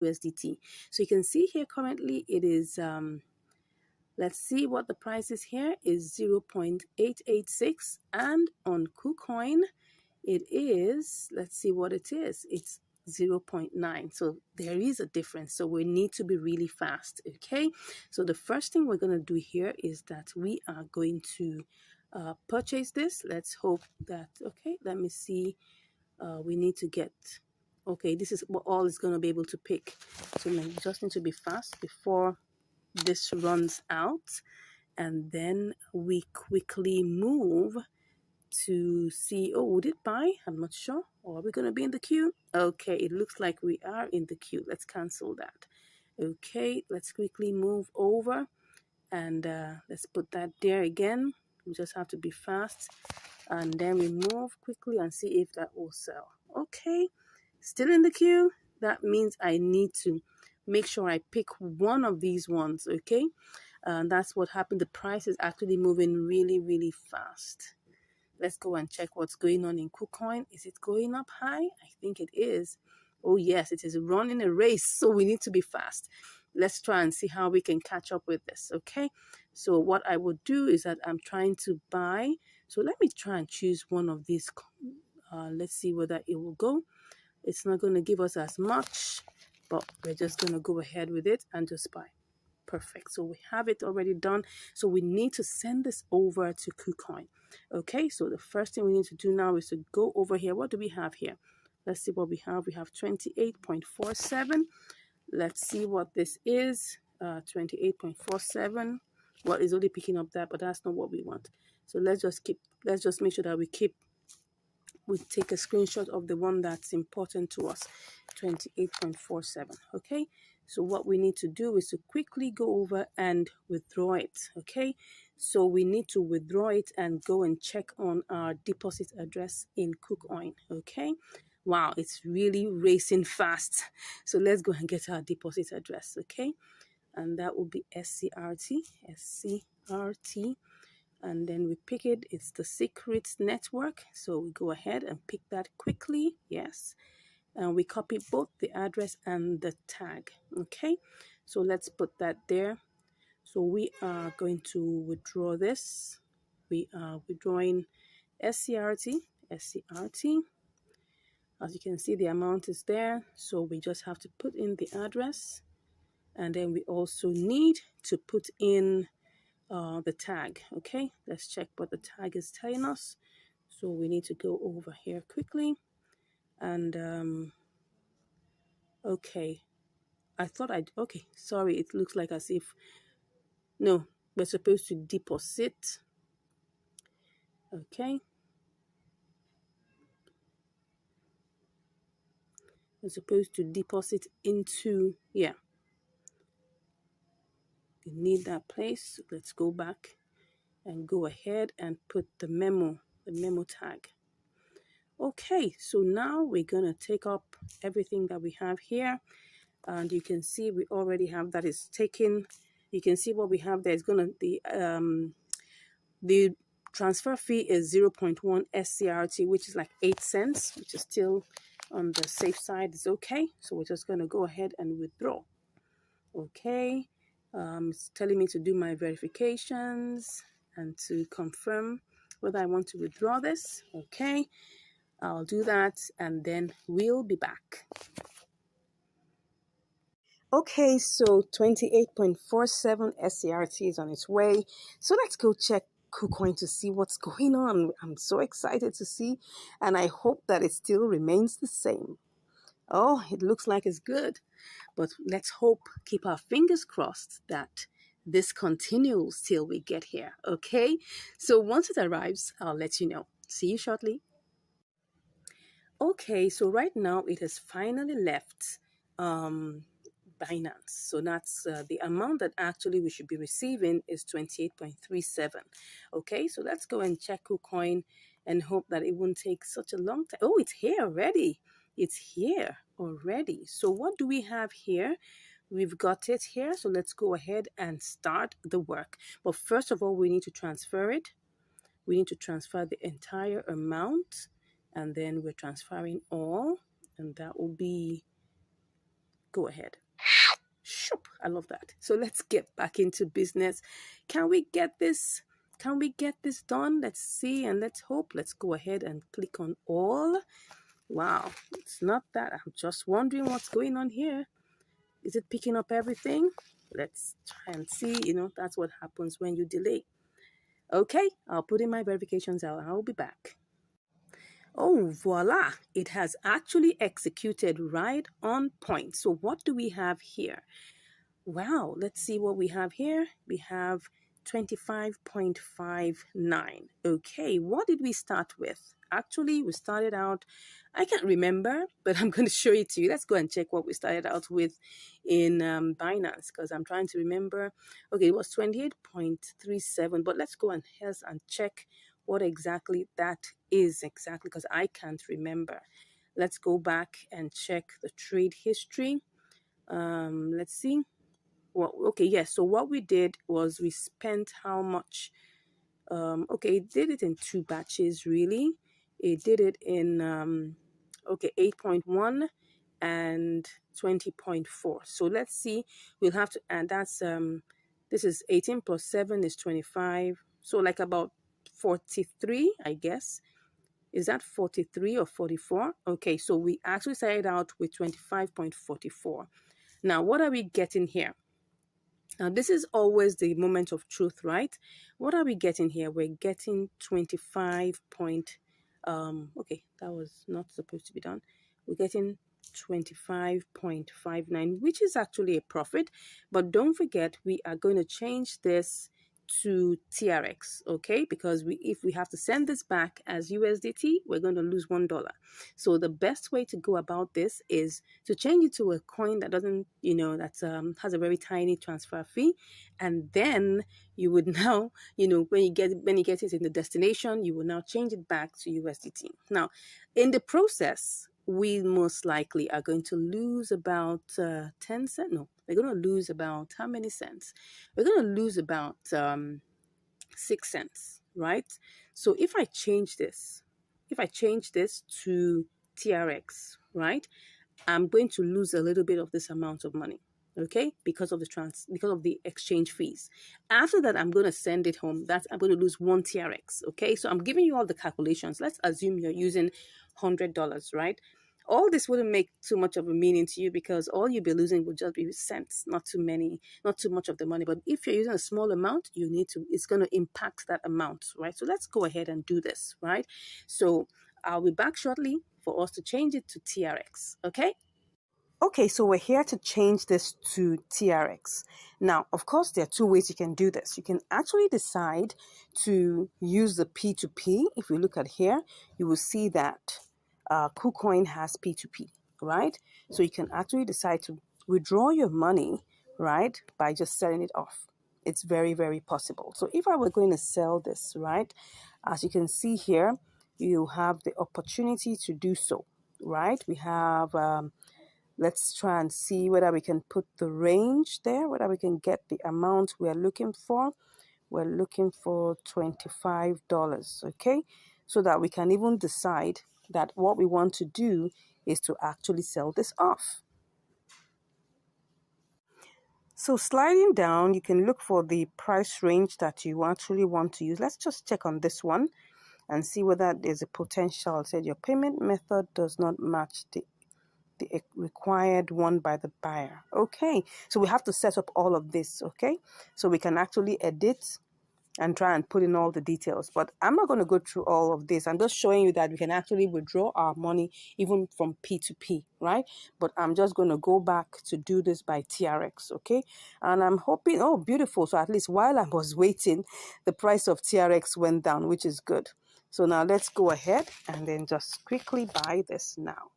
USDT. So you can see here currently it is let's see what the price is here is 0.886, and on KuCoin it is, let's see what it is, it's 0.9. So there is a difference, so we need to be really fast. Okay, so the first thing we're going to do here is that we are going to purchase this. Let's hope that, okay, let me see, we need to get, okay, this is what all is going to be able to pick, so we just need to be fast before this runs out, and then we quickly move to see, oh, would it buy? I'm not sure. Or are we going to be in the queue? Okay, it looks like we are in the queue. Let's cancel that. Okay, let's quickly move over, and let's put that there again. We just have to be fast, and then we move quickly and see if that will sell. Okay, still in the queue. That means I need to make sure I pick one of these ones. Okay, and that's what happened. The price is actually moving really, really fast. Let's go and check what's going on in KuCoin. Is it going up high? I think it is. Oh yes, it is running a race, so we need to be fast. Let's try and see how we can catch up with this. Okay, so what I would do is that I'm trying to buy. So let me try and choose one of these. Let's see whether it will go. It's not going to give us as much, but we're just going to go ahead with it and just buy. Perfect. So we have it already done. So we need to send this over to KuCoin. Okay, so the first thing we need to do now is to go over here. What do we have here? Let's see what we have. We have 28.47. Let's see what this is. 28.47. What is only picking up that, but that's not what we want. So let's just make sure that we take a screenshot of the one that's important to us. 28.47. Okay, so what we need to do is to quickly go over and withdraw it. Okay, so we need to withdraw it and go and check on our deposit address in KuCoin. Okay, wow, it's really racing fast. So let's go and get our deposit address. Okay, and that will be SCRT, and then we pick it. It's the secret network, so we go ahead and pick that quickly. Yes, and we copy both the address and the tag. Okay, so let's put that there. So we are going to withdraw this. We are withdrawing SCRT. As you can see, the amount is there, so we just have to put in the address, and then we also need to put in the tag. Okay, let's check what the tag is telling us. So we need to go over here quickly, and okay, okay, sorry, it looks like as if, no, we're supposed to deposit. Okay, we're supposed to deposit into, yeah, we need that place. Let's go back and go ahead and put the memo tag. Okay, so now we're gonna take up everything that we have here, and you can see we already have that is taken. You can see what we have there is gonna the transfer fee is 0.1 SCRT, which is like 8 cents, which is still on the safe side. It's okay, so we're just gonna go ahead and withdraw. Okay, it's telling me to do my verifications and to confirm whether I want to withdraw this. Okay, I'll do that, and then we'll be back. Okay, so 28.47 SCRT is on its way. So let's go check KuCoin to see what's going on. I'm so excited to see, and I hope that it still remains the same. Oh, it looks like it's good, but let's hope, keep our fingers crossed that this continues till we get here. Okay, so once it arrives, I'll let you know. See you shortly. Okay, so right now it has finally left Binance. So that's the amount that actually we should be receiving is 28.37. Okay, so let's go and check KuCoin and hope that it won't take such a long time. Oh, it's here already. It's here already. So what do we have here? We've got it here. So let's go ahead and start the work. But first of all, we need to transfer it. We need to transfer the entire amount, and then we're transferring all, and that will be go ahead. Shoop, I love that. So let's get back into business. Can we get this? Can we get this done? Let's see and let's hope. Let's go ahead and click on all. Wow, it's not that. I'm just wondering what's going on here. Is it picking up everything? Let's try and see. That's what happens when you delay. Okay, I'll put in my verifications out and I'll be back. Oh, voila, it has actually executed right on point. So what do we have here? Wow, let's see what we have here. We have 25.59. Okay, what did we start with? Actually, we started out, I can't remember, but I'm going to show it to you. Let's go and check what we started out with in Binance, because I'm trying to remember. Okay, it was 28.37, but let's go and check what exactly that is exactly, because I can't remember. Let's go back and check the trade history. Let's see. Well, okay, yes. So what we did was we spent how much? Okay, it did it in two batches, really. It did it in, 8.1 and 20.4. So let's see. We'll have to, and that's, this is 18 plus 7 is 25. So like about 43, I guess. Is that 43 or 44? Okay, so we actually started out with 25.44. Now, what are we getting here? Now, this is always the moment of truth, right? What are we getting here? We're getting 25 point, okay, that was not supposed to be done. We're getting 25.59, which is actually a profit. But don't forget, we are going to change this to TRX, okay? Because if we have to send this back as USDT, we're going to lose $1. So the best way to go about this is to change it to a coin that doesn't, that has a very tiny transfer fee, and then you would now, when you get it in the destination, you will now change it back to USDT. Now, in the process, we most likely are going to lose about 10 cents. No, we're going to lose about how many cents? We're going to lose about 6 cents, right? So if I change this to TRX, right, I'm going to lose a little bit of this amount of money, okay, because of the exchange fees. After that, I'm going to send it home. I'm going to lose 1 TRX, okay? So I'm giving you all the calculations. Let's assume you're using $100, right? All this wouldn't make too much of a meaning to you, because all you'll be losing would just be cents, not too much of the money. But if you're using a small amount, it's going to impact that amount, right? So let's go ahead and do this, right? So I'll be back shortly for us to change it to TRX, okay? Okay, so we're here to change this to TRX. Now, of course, there are two ways you can do this. You can actually decide to use the P2P. If we look at here, you will see that KuCoin has P2P, right? So you can actually decide to withdraw your money, right, by just selling it off. It's very, very possible. So if I were going to sell this, right, as you can see here, you have the opportunity to do so, right? We have... let's try and see whether we can put the range there, whether we can get the amount we're looking for. We're looking for $25, okay? So that we can even decide that what we want to do is to actually sell this off. So sliding down, you can look for the price range that you actually want to use. Let's just check on this one and see whether there's a potential. It said your payment method does not match the required one by the buyer. Okay, so we have to set up all of this, okay? So we can actually edit and try and put in all the details. But I'm not going to go through all of this. I'm just showing you that we can actually withdraw our money even from P2P, right? But I'm just going to go back to do this by TRX, okay? And I'm hoping, oh, beautiful. So at least while I was waiting, the price of TRX went down, which is good. So now let's go ahead and then just quickly buy this now.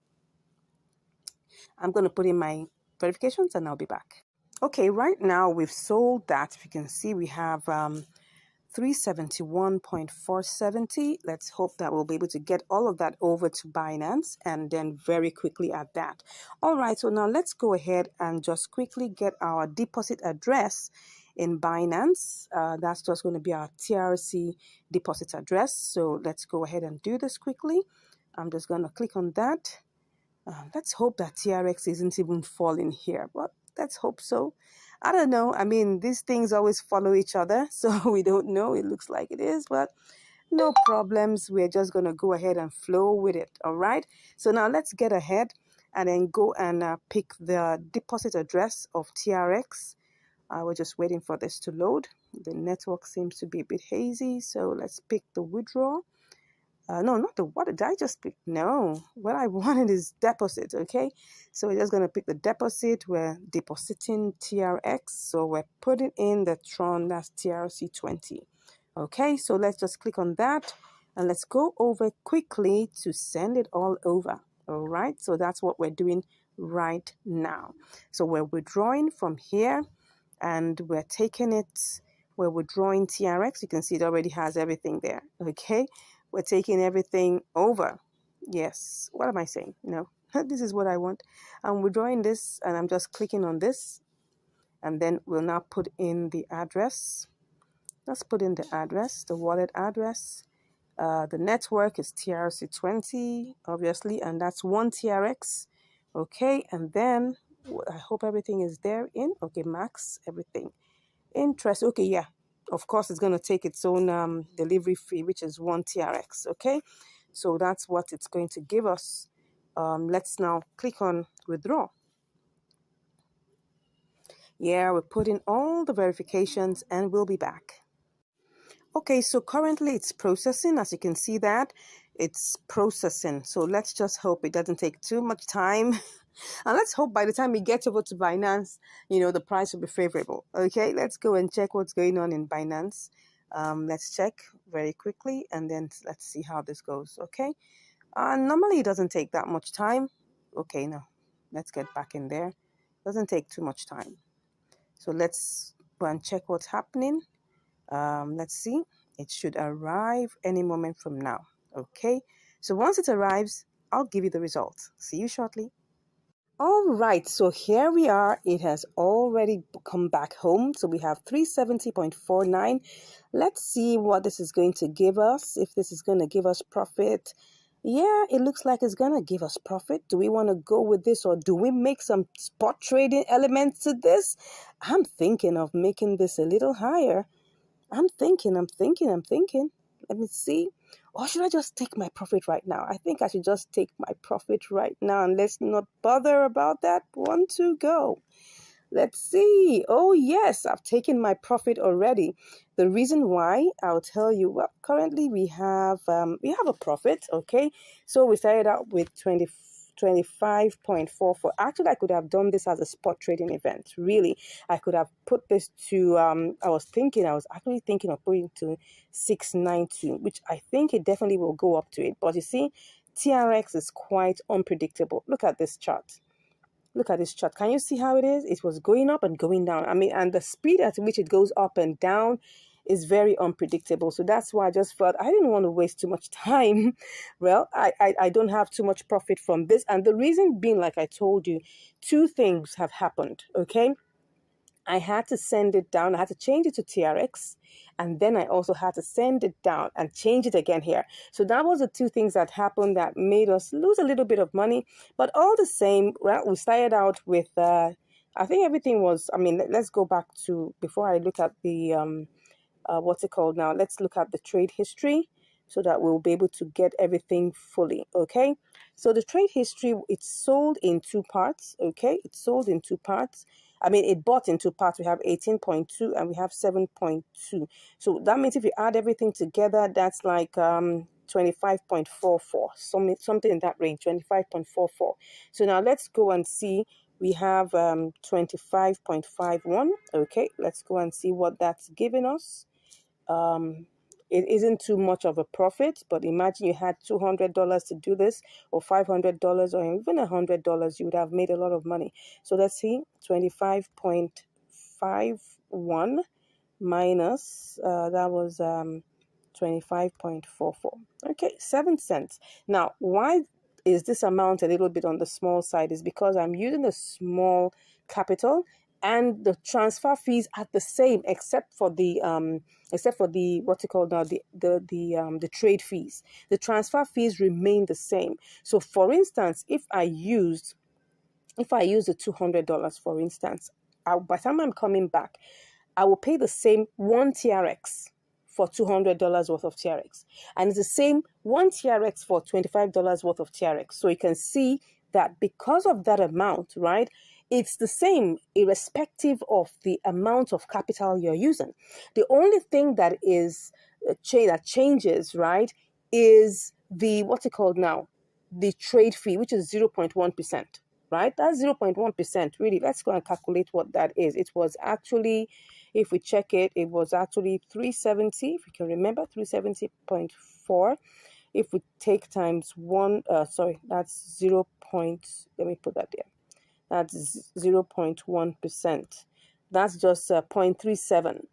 I'm going to put in my verifications and I'll be back. Okay, right now we've sold that. If you can see, we have 371.470. Let's hope that we'll be able to get all of that over to Binance and then very quickly at that. All right, so now let's go ahead and just quickly get our deposit address in Binance. That's just going to be our TRC deposit address. So let's go ahead and do this quickly. I'm just going to click on that. Let's hope that TRX isn't even falling here, but let's hope so. I don't know. I mean, these things always follow each other, so we don't know. It looks like it is, but no problems. We're just going to go ahead and flow with it. All right. So now let's get ahead and then go and pick the deposit address of TRX. We're just waiting for this to load. The network seems to be a bit hazy, so let's pick the withdrawal. No, not the what did I just pick? No, what I wanted is deposit. Okay, so we're just going to pick the deposit. We're depositing TRX, so we're putting in the Tron, that's TRC20. Okay, so let's just click on that and let's go over quickly to send it all over. All right, so that's what we're doing right now. So we're withdrawing from here and we're taking it, we're withdrawing TRX. You can see it already has everything there. Okay, we're taking everything over. Yes, what am I saying? No, this is what I want. I'm withdrawing this and I'm just clicking on this, and then we'll now put in the address. Let's put in the address, the wallet address. The network is TRC20, obviously, and that's 1 TRX. Okay, and then I hope everything is there in. Okay, max, everything. Interest, okay, yeah. Of course, it's going to take its own delivery fee, which is 1 TRX, okay? So that's what it's going to give us. Let's now click on withdraw. Yeah, we're putting all the verifications and we'll be back. Okay, so currently it's processing. As you can see that, it's processing. So let's just hope it doesn't take too much time. And let's hope by the time we get over to Binance, the price will be favorable. Okay, let's go and check what's going on in Binance. Let's check very quickly and then let's see how this goes. Okay, normally it doesn't take that much time. Okay, now let's get back in there. Doesn't take too much time. So let's go and check what's happening. Let's see. It should arrive any moment from now. Okay, so once it arrives, I'll give you the results. See you shortly. All right, so here we are. It has already come back home. So we have 370.49. Let's see what this is going to give us. If this is going to give us profit. Yeah, it looks like it's going to give us profit. Do we want to go with this, or do we make some spot trading elements to this? I'm thinking of making this a little higher. I'm thinking. Let me see. Or should I just take my profit right now? I think I should just take my profit right now and let's not bother about that. 1, 2, go. Let's see. Oh, yes, I've taken my profit already. The reason why, I'll tell you. Well, currently we have a profit, okay? So we started out with 25.44. Actually, I could have done this as a spot trading event. Really, I could have put this to, I was actually thinking of putting to 692, which I think it definitely will go up to it. But you see, TRX is quite unpredictable. Look at this chart. Look at this chart. Can you see how it is? It was going up and going down. I mean, and the speed at which it goes up and down is very unpredictable. So that's why I just felt I didn't want to waste too much time. Well, I don't have too much profit from this. And the reason being, like I told you, 2 things have happened, okay? I had to send it down. I had to change it to TRX. And then I also had to send it down and change it again here. So that was the 2 things that happened that made us lose a little bit of money. But all the same, well, we started out with, I think everything was, I mean, let's go back to, before I look at the, what's it called now? Let's look at the trade history so that we'll be able to get everything fully, okay? So the trade history, it's sold in 2 parts, okay? It's sold in 2 parts. I mean, it bought in 2 parts. We have 18.2 and we have 7.2. So that means if you add everything together, that's like 25.44, something in that range, 25.44. So now let's go and see. We have 25.51. Okay, let's go and see what that's giving us. It isn't too much of a profit, but imagine you had $200 to do this, or $500, or even $100, you would have made a lot of money. So let's see, 25.51 minus, that was 25.44. Okay, 7 cents. Now, why is this amount a little bit on the small side? Is because I'm using a small capital and the transfer fees are the same, except for the what you call now, the trade fees. The transfer fees remain the same. So for instance, if I use the $200, for instance, by the time I'm coming back, I will pay the same 1 TRX for $200 worth of TRX. And it's the same 1 TRX for $25 worth of TRX. So you can see that because of that amount, right, it's the same irrespective of the amount of capital you're using. The only thing that is that changes, right, is the what's it called now? The trade fee, which is 0.1%, right? That's 0.1%. Really, let's go and calculate what that is. It was actually, if we check it, it was actually 370, if you can remember, 370.4. If we take times one, that's 0. Let me put that there. That's 0.1%. That's just 0.37.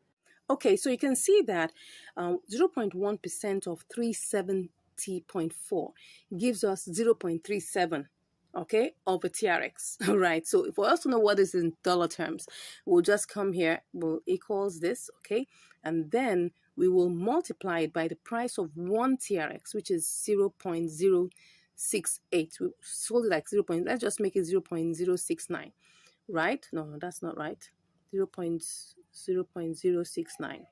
Okay, so you can see that 0.1% of 370.4 gives us 0.37, okay, of a TRX, all right? So for us to know what is in dollar terms, we'll just come here, we'll equals this, okay? And then we will multiply it by the price of 1 TRX, which is 0.068. We sold it like 0. Let's just make it 0.069, right? No, that's not right. 0.069.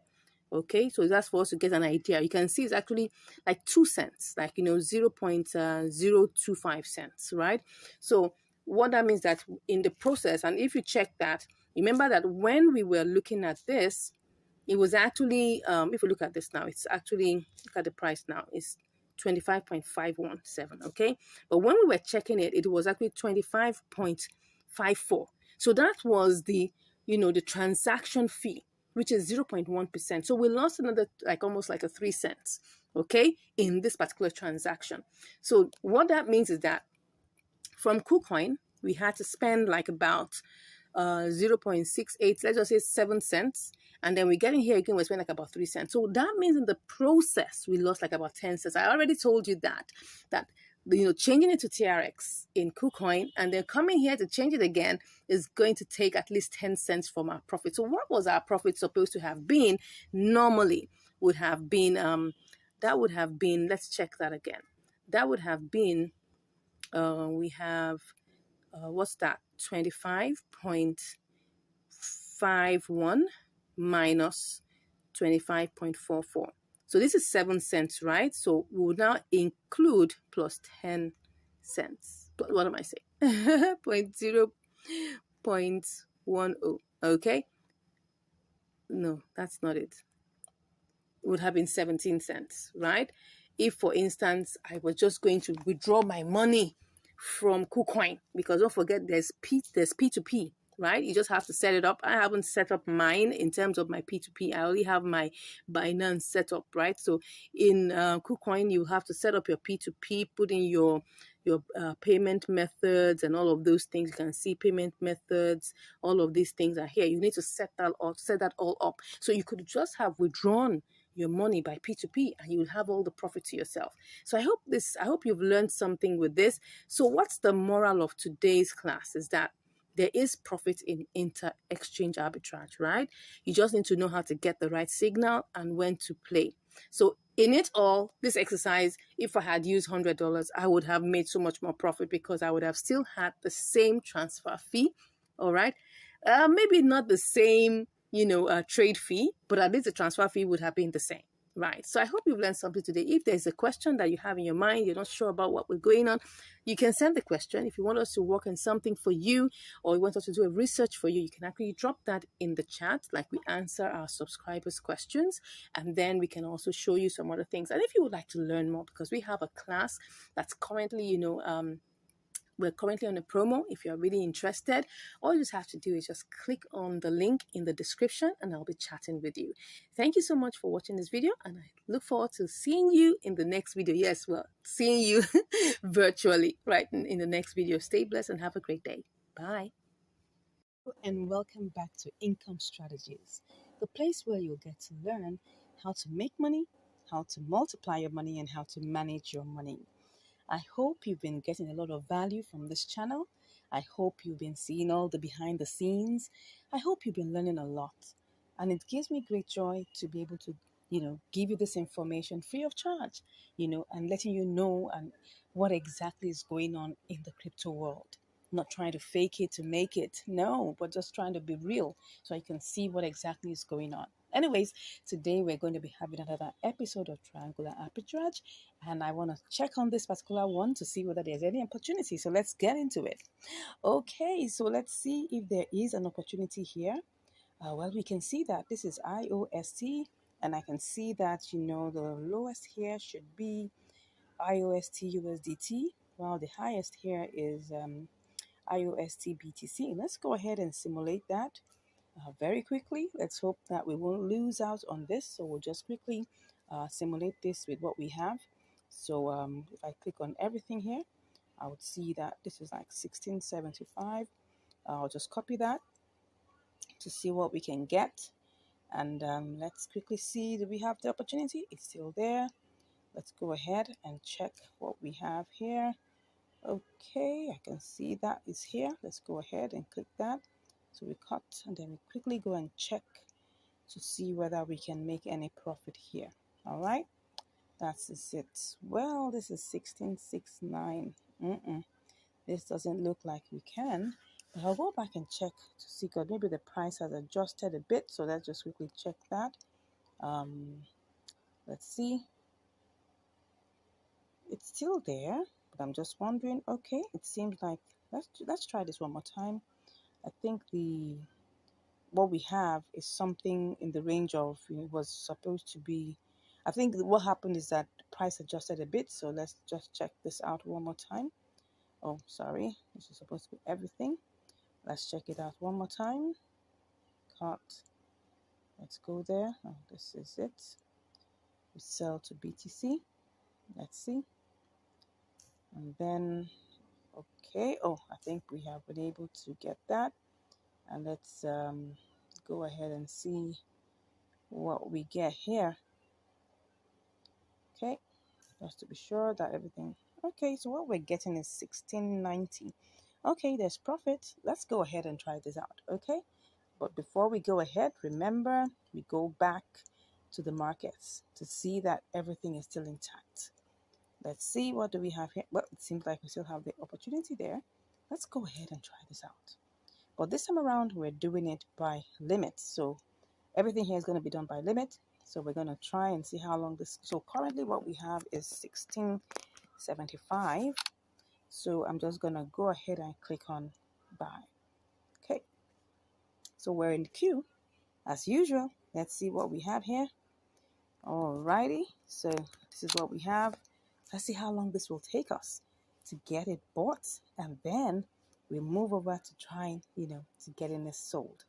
Okay, so that's for us to get an idea. You can see it's actually like 2 cents, like, 0.025 cents, right? So what that means that in the process, and if you check that, remember that when we were looking at this, it was actually, if we look at this now, it's actually, look at the price now, it's 25.517, okay? But when we were checking it, it was actually 25.54. So that was the, the transaction fee, which is 0.1%. So we lost another, like almost like a 3 cents, okay, in this particular transaction. So what that means is that from KuCoin, we had to spend like about 0.68, let's just say 7 cents. And then we get in here again, we spend like about 3 cents. So that means in the process, we lost like about 10 cents. I already told you that changing it to TRX in KuCoin and then coming here to change it again is going to take at least 10 cents from our profit. So what was our profit supposed to have been? Normally would have been, that would have been, let's check that again. That would have been, we have, what's that? 25.51 minus 25.44. So this is 7 cents, right? So we will now include plus 10 cents. What am I saying? 0.10. Okay. No, that's not it. It would have been 17 cents, right? If, for instance, I was just going to withdraw my money from KuCoin, because don't forget there's P2P, right? You just have to set it up. I haven't set up mine in terms of my P2P. I only have my Binance set up, right? So in KuCoin, you have to set up your P2P, put in your payment methods and all of those things. You can see payment methods, all of these things are here. You need to set that all up. So you could just have withdrawn your money by P2P and you will have all the profit to yourself. So I hope you've learned something with this. So what's the moral of today's class is that there is profit in inter-exchange arbitrage, right? You just need to know how to get the right signal and when to play. So in it all, this exercise, if I had used $100, I would have made so much more profit because I would have still had the same transfer fee, all right? Maybe not the same, trade fee, but at least the transfer fee would have been the same. Right. So I hope you've learned something today. If there's a question that you have in your mind, you're not sure about what we're going on, you can send the question. If you want us to work on something for you or you want us to do a research for you, you can actually drop that in the chat, like we answer our subscribers' questions. And then we can also show you some other things. And if you would like to learn more, because we have a class that's currently, we're currently on a promo. If you're really interested, all you just have to do is just click on the link in the description and I'll be chatting with you. Thank you so much for watching this video and I look forward to seeing you in the next video. Yes, well, seeing you virtually right in the next video. Stay blessed and have a great day. Bye. And welcome back to Income Strategies, the place where you'll get to learn how to make money, how to multiply your money, and how to manage your money. I hope you've been getting a lot of value from this channel. I hope you've been seeing all the behind the scenes. I hope you've been learning a lot. And it gives me great joy to be able to, give you this information free of charge, and letting you know and what exactly is going on in the crypto world. Not trying to fake it to make it, no, but just trying to be real so you can see what exactly is going on. Anyways, today we're going to be having another episode of Triangular Arbitrage, and I want to check on this particular one to see whether there's any opportunity. So let's get into it. Okay, so let's see if there is an opportunity here. Well, we can see that this is IOST, and I can see that, the lowest here should be IOST USDT, while the highest here is IOST BTC. Let's go ahead and simulate that very quickly. Let's hope that we won't lose out on this. So we'll just quickly simulate this with what we have. So if I click on everything here, I would see that this is like 1675. I'll just copy that to see what we can get. And let's quickly see, do we have the opportunity? It's still there. Let's go ahead and check what we have here. Okay, I can see that is here. Let's go ahead and click that. So we cut and then we quickly go and check to see whether we can make any profit here. All right, that's it. Well, this is 1669. This doesn't look like we can, but I'll go back and check to see, because maybe the price has adjusted a bit. So let's just quickly check that. Let's see. It's still there, but I'm just wondering. Okay, it seems like let's try this one more time. I think what we have is something in the range of, it was supposed to be, I think what happened is that the price adjusted a bit. So let's just check this out one more time. Oh, sorry, this is supposed to be everything. Let's check it out one more time. Cut. Let's go there. Oh, this is it. We sell to BTC. Let's see. And then, okay. Oh, I think we have been able to get that. And let's go ahead and see what we get here. Okay, just to be sure that everything. Okay, so what we're getting is 1690. Okay, there's profit. Let's go ahead and try this out. Okay, but before we go ahead, remember, we go back to the markets to see that everything is still intact. Let's see, what do we have here? Well, it seems like we still have the opportunity there. Let's go ahead and try this out. But this time around, we're doing it by limit. So everything here is going to be done by limit. So we're going to try and see how long this. So currently what we have is 1675. So I'm just going to go ahead and click on buy. Okay. So we're in the queue as usual. Let's see what we have here. Alrighty. So this is what we have. Let's see how long this will take us to get it bought, and then we move over to trying, to getting this sold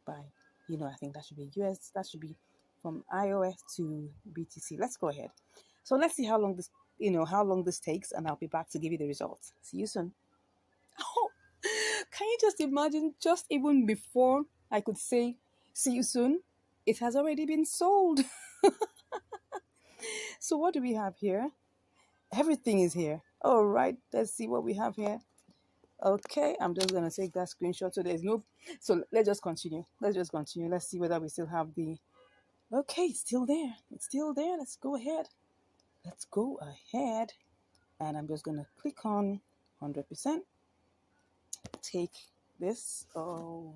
by, I think that should be US, that should be from iOS to BTC. Let's go ahead. So let's see how long this takes, and I'll be back to give you the results. See you soon. Oh, can you just imagine, just even before I could say see you soon, it has already been sold. So what do we have here? Everything is here. All right, let's see what we have here. Okay, I'm just gonna take that screenshot. So let's just continue. Let's see whether we still have the. Okay, it's still there. Let's go ahead. And I'm just gonna click on 100%. Take this. Oh,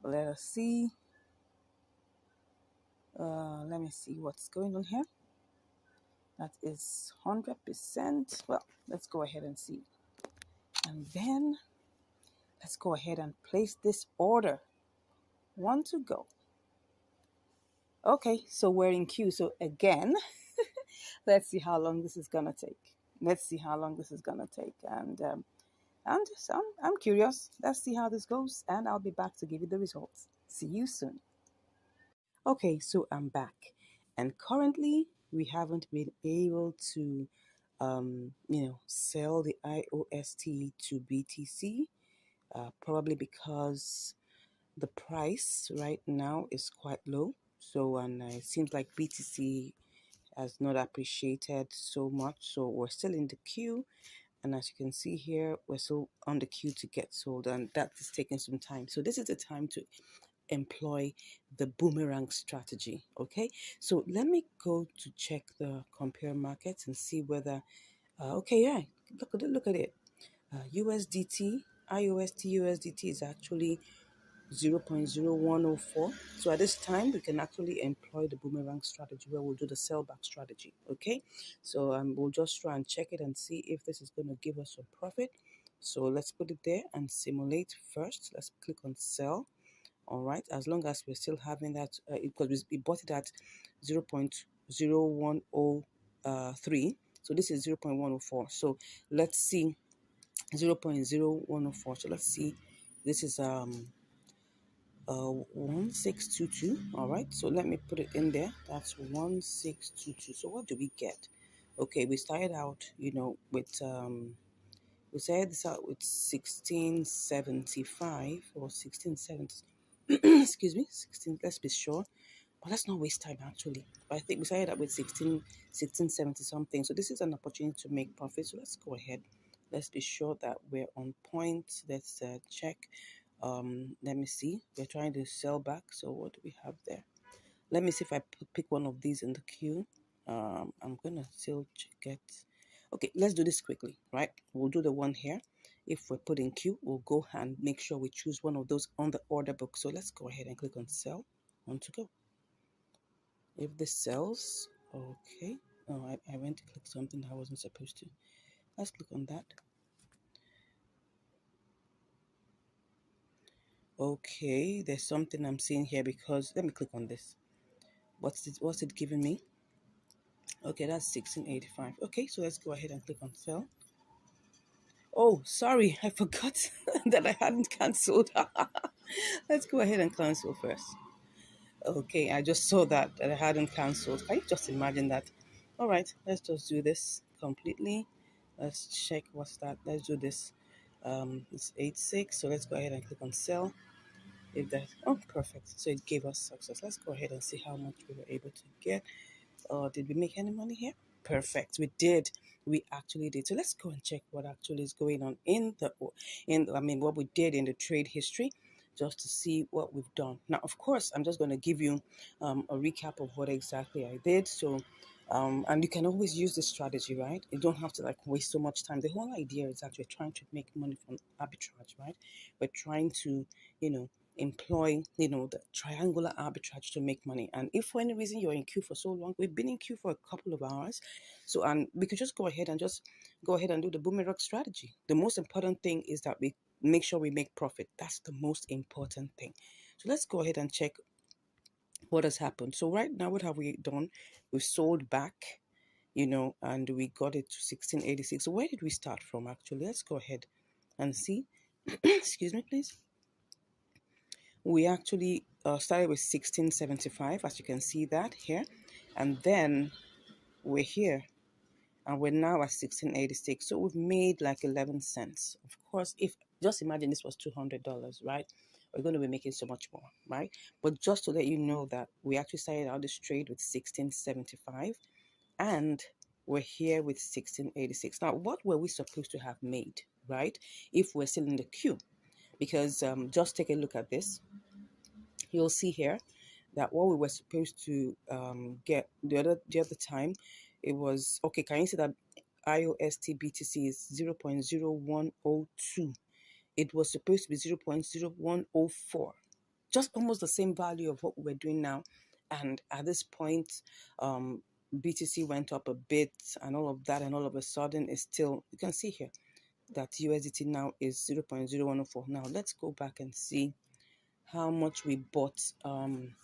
let us see. Let me see what's going on here. That is 100%. Well, let's go ahead and see. And then let's go ahead and place this order. One to go. Okay, so we're in queue. So again, let's see how long this is gonna take. And I'm curious. Let's see how this goes, and I'll be back to give you the results. See you soon. Okay, so I'm back, and currently we haven't been able to, sell the IOST to BTC, probably because the price right now is quite low. So, and it seems like BTC has not appreciated so much. So we're still in the queue, And as you can see here, we're still on the queue to get sold, and that is taking some time. So this is the time to employ the boomerang strategy. Okay, so let me go to check the compare markets and see whether okay, yeah, look at it. USDT, IOST USDT is actually 0.0104. So at this time, we can actually employ the boomerang strategy where we'll do the sellback strategy. Okay, so we'll just try and check it and see if this is going to give us a profit. So let's put it there and simulate first. Let's click on sell. All right, as long as we're still having that, because we bought it at 0.0103. So this is 0.104. So let's see 0.0104. So let's see. This is 1622. All right, so let me put it in there. That's 1622. So what do we get? Okay, we started out, with we started this out with 1675 or 1670. Excuse me, 16. Let's be sure. But let's not waste time actually. But I think we started out with 1670 something. So this is an opportunity to make profit. So let's go ahead. Let's be sure that we're on point. Let's check. Let me see. We're trying to sell back. So what do we have there? Let me see if I pick one of these in the queue. I'm gonna still get. Okay, let's do this quickly, right? We'll do the one here. If we're put in queue, we'll go and make sure we choose one of those on the order book. So let's go ahead and click on sell. On to go. If this sells, okay. Oh, I went to click something I wasn't supposed to. Let's click on that. Okay, there's something I'm seeing here because let me click on this. What's it giving me? Okay, that's 1685. Okay, so let's go ahead and click on sell. Oh, sorry, I forgot that I hadn't cancelled. Let's go ahead and cancel first. Okay, I just saw that I hadn't cancelled. Can you just imagine that? All right, let's just do this completely. Let's check what's that. Let's do this. It's 86. So let's go ahead and click on sell. If that, oh, perfect. So it gave us success. Let's go ahead and see how much we were able to get. Did we make any money here? Perfect. We did. We actually did. So let's go and check what actually is going on what we did in the trade history, just to see what we've done. Now, of course, I'm just going to give you a recap of what exactly I did. So, and you can always use this strategy, right? You don't have to waste so much time. The whole idea is that we're trying to make money from arbitrage, right? We're trying to, employ, the triangular arbitrage to make money. And if for any reason you're in queue for so long, we've been in queue for a couple of hours. So, and we could just go ahead and do the boomerang strategy. The most important thing is that we make sure we make profit. That's the most important thing. So let's go ahead and check what has happened. So right now, what have we done? We've sold back, and we got it to 1686. So where did we start from actually? Let's go ahead and see. Excuse me, please. We actually started with 1675, as you can see that here, and then we're here and we're now at 1686. So we've made like 11 cents. Of course, if just imagine this was $200, right? We're going to be making so much more, right? But just to let you know that we actually started out this trade with 1675 and we're here with 1686. Now, what were we supposed to have made, right? If we're still in the queue? Because just take a look at this. You'll see here that what we were supposed to get the other time, it was okay. Can you see that IOST BTC is 0.0102? It was supposed to be 0.0104, just almost the same value of what we're doing now. And at this point, BTC went up a bit and all of that, and all of a sudden it's still, you can see here that USDT now is 0.0104. Now let's go back and see how much we bought IOST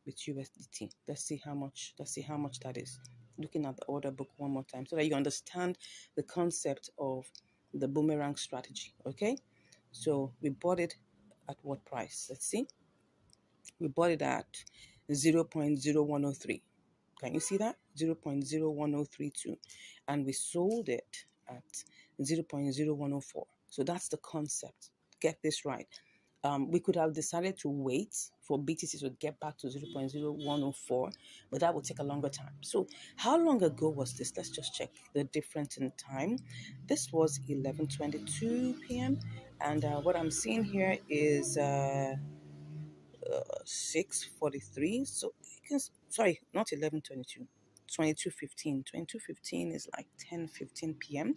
with USDT. Let's see how much that is. Looking at the order book one more time so that you understand the concept of the boomerang strategy. Okay, so we bought it at what price? Let's see. We bought it at 0.0103. Can you see that? 0.01032. And we sold it at 0.0104. So that's the concept. Get this right. We could have decided to wait for BTC to get back to 0.0104, but that would take a longer time. So how long ago was this? Let's just check the difference in time. This was 11:22 p.m. And what I'm seeing here is 6:43. So you can, sorry, not 11:22. 22:15 is like 10:15 p.m.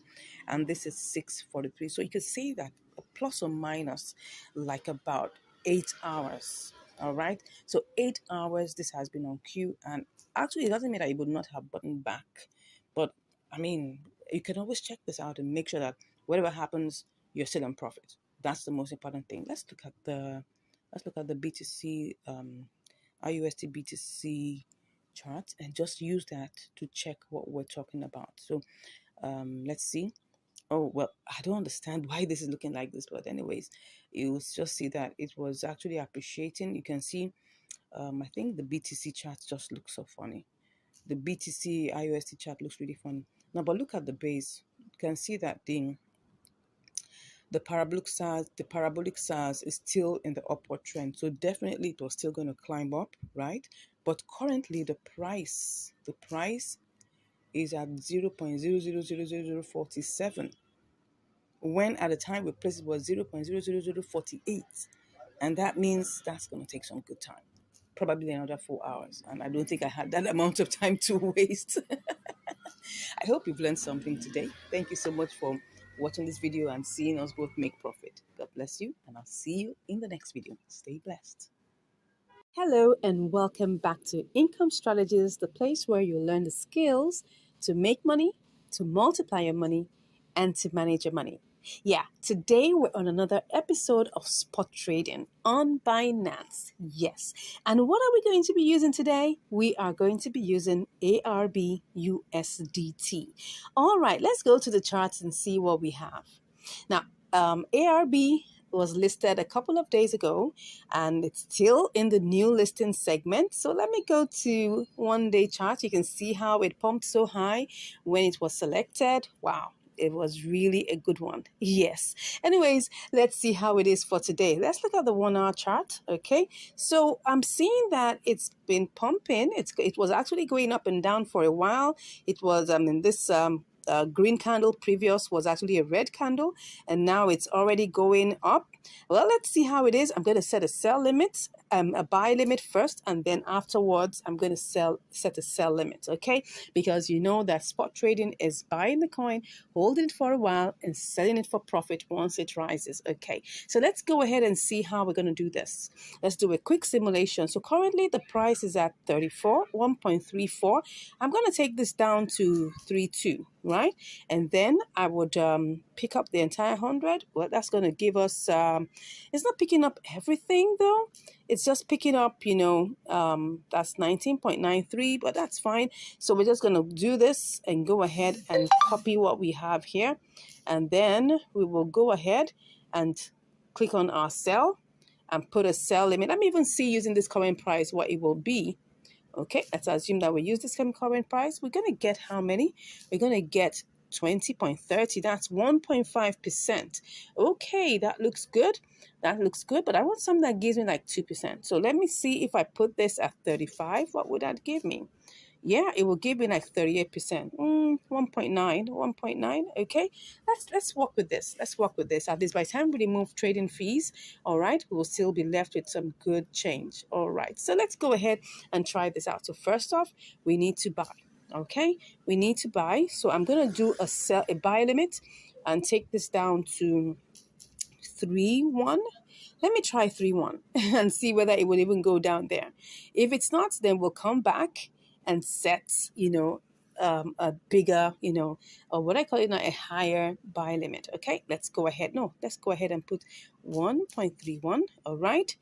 and this is 6:43, so you could say that plus or minus like about 8 hours. All right, so 8 hours this has been on queue, and actually it doesn't mean that it would not have buttoned back, but I mean, you can always check this out and make sure that whatever happens, you're still in profit. That's the most important thing. Let's look at the BTC IUSD BTC chart and just use that to check what we're talking about. So let's see. Oh, well, I don't understand why this is looking like this, but anyways, you'll just see that it was actually appreciating. You can see, I think the BTC chart just looks so funny. The BTC IUSD chart looks really funny. Now, but look at the base. You can see that the parabolic SARS is still in the upward trend. So definitely it was still going to climb up, right? But currently the price is at 0.000047, when at the time we placed it was 0.00048. And that means that's going to take some good time, probably another 4 hours. And I don't think I had that amount of time to waste. I hope you've learned something today. Thank you so much for watching this video and seeing us both make profit. God bless you, and I'll see you in the next video. Stay blessed. Hello, and welcome back to Income Strategies, the place where you learn the skills to make money, to multiply your money, and to manage your money. Yeah, today we're on another episode of spot trading on Binance. Yes. And what are we going to be using today? We are going to be using ARB-USDT. All right, let's go to the charts and see what we have. Now, ARB was listed a couple of days ago, and it's still in the new listing segment. So let me go to 1-day chart. You can see how it pumped so high when it was selected. Wow. It was really a good one. Yes. Anyways, let's see how it is for today. Let's look at the 1-hour chart. Okay. So I'm seeing that it's been pumping. It was actually going up and down for a while. It was in this green candle previous was actually a red candle, and now it's already going up. Well, let's see how it is. I'm going to set a sell limit, a buy limit first, and then afterwards I'm going to set a sell limit, okay? Because you know that spot trading is buying the coin, holding it for a while, and selling it for profit once it rises, okay? So let's go ahead and see how we're going to do this. Let's do a quick simulation. So currently the price is at 1.34. I'm going to take this down to 3.2. Right, and then I would pick up the entire 100. Well, that's going to give us it's not picking up everything though. It's just picking up, that's 19.93, but that's fine. So we're just going to do this and go ahead and copy what we have here, and then we will go ahead and click on our sell and put a sell limit. Let me even see, using this current price, what it will be. Okay, let's assume that we use this current price. We're going to get how many? We're going to get 20.30. That's 1.5%. Okay, that looks good. That looks good, but I want something that gives me like 2%. So let me see, if I put this at 35, what would that give me? Yeah, it will give me like 38%. 1.9. Okay, let's work with this. Let's work with this. At least by the time we remove trading fees, all right, we will still be left with some good change. All right, so let's go ahead and try this out. So first off, we need to buy. Okay, we need to buy. So I'm gonna do a buy limit and take this down to 3.1. Let me try 3.1 and see whether it will even go down there. If it's not, then we'll come back and set, a bigger, or what I call it now, a higher buy limit. Okay, let's go ahead. No, let's go ahead and put 1.31. All right.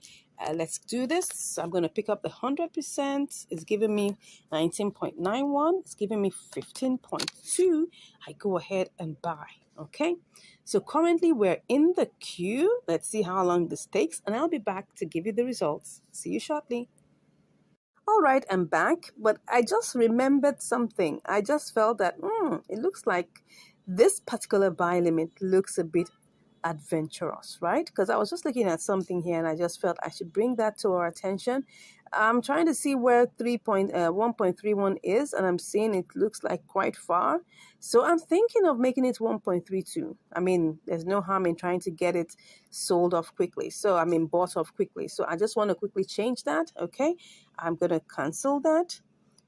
Let's do this. So I'm going to pick up the 100%. It's giving me 19.91. It's giving me 15.2. I go ahead and buy. Okay. So currently we're in the queue. Let's see how long this takes, and I'll be back to give you the results. See you shortly. All right, I'm back, but I just remembered something. I just felt that it looks like this particular buy limit looks a bit adventurous, right? Because I was just looking at something here and I just felt I should bring that to our attention. I'm trying to see where 1.31 is, and I'm seeing it looks like quite far. So I'm thinking of making it 1.32. I mean, there's no harm in trying to get it sold off quickly. So, I mean, bought off quickly. So I just want to quickly change that. Okay. I'm going to cancel that.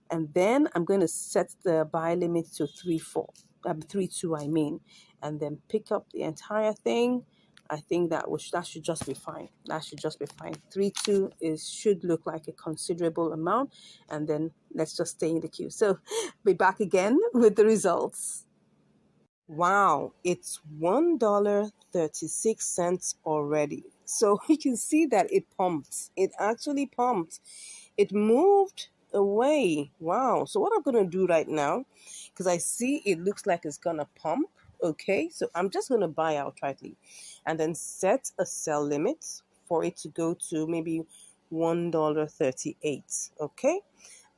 And then I'm going to set the buy limit to 3.2, I mean, and then pick up the entire thing. I think that should just be fine. That should just be fine. 3.2 should look like a considerable amount, and then let's just stay in the queue. So, be back again with the results. Wow, it's $1.36 already. So you can see that it pumped. It actually pumped. It moved away. Wow. So what I'm going to do right now, because I see it looks like it's going to pump. Okay. So I'm just going to buy outrightly and then set a sell limit for it to go to maybe $1.38. Okay.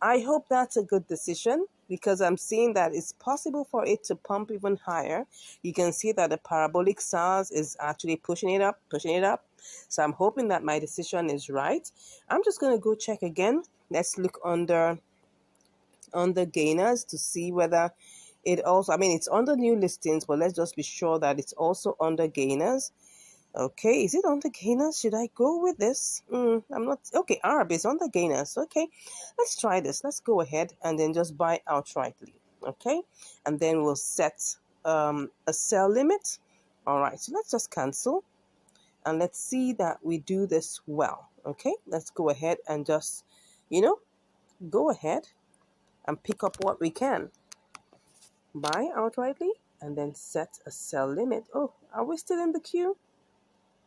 I hope that's a good decision because I'm seeing that it's possible for it to pump even higher. You can see that the parabolic SARS is actually pushing it up, pushing it up. So I'm hoping that my decision is right. I'm just going to go check again. Let's look under gainers to see whether it also, I mean, it's under new listings, but let's just be sure that it's also under gainers. Okay, is it on the gainers? Should I go with this? I'm not. Okay, Arb is on the gainers. Okay, let's try this. Let's go ahead and then just buy outrightly. Okay, and then we'll set a sell limit. All right, so let's just cancel and let's see that we do this well. Okay, let's go ahead and just, go ahead and pick up what we can. Buy outrightly and then set a sell limit. Oh, are we still in the queue?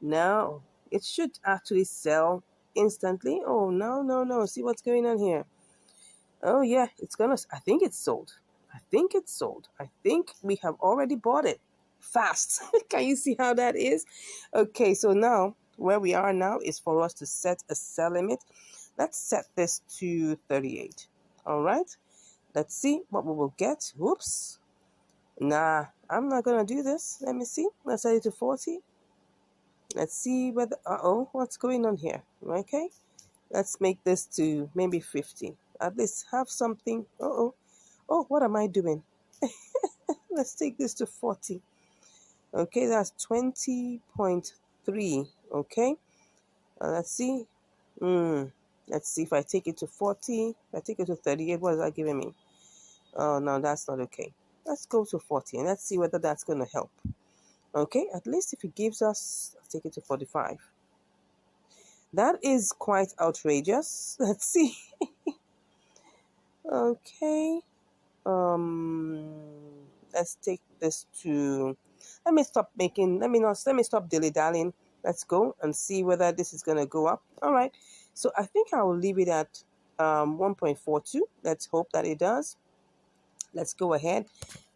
No, it should actually sell instantly. Oh, no. See what's going on here. Oh, yeah, I think it's sold. I think we have already bought it. Fast. Can you see how that is? Okay, so now, where we are now is for us to set a sell limit. Let's set this to 38. All right. Let's see what we will get. Whoops. Nah, I'm not going to do this. Let me see. Let's set it to 40. Let's see whether, what's going on here? Okay, let's make this to maybe 50. At least have something. Oh, what am I doing? Let's take this to 40. Okay, that's 20.3. Okay, let's see. Let's see if I take it to 40. If I take it to 38, what is that giving me? Oh, no, that's not okay. Let's go to 40 and let's see whether that's going to help. Okay, at least if it gives us, let's take it to 45. That is quite outrageous. Let's see. Okay. Let's take this to, let me stop dilly-dallying. Let's go and see whether this is going to go up. All right. So I think I will leave it at 1.42. Let's hope that it does. Let's go ahead,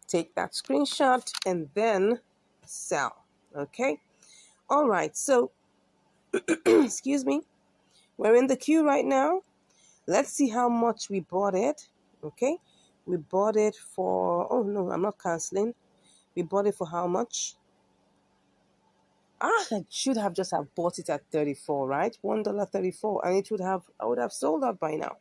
take that screenshot, and then sell. Okay. All right. So, excuse me. We're in the queue right now. Let's see how much we bought it. Okay. We bought it for, oh no, I'm not canceling. We bought it for how much? I should have just have bought it at 34, right? $1.34, and I would have sold out by now.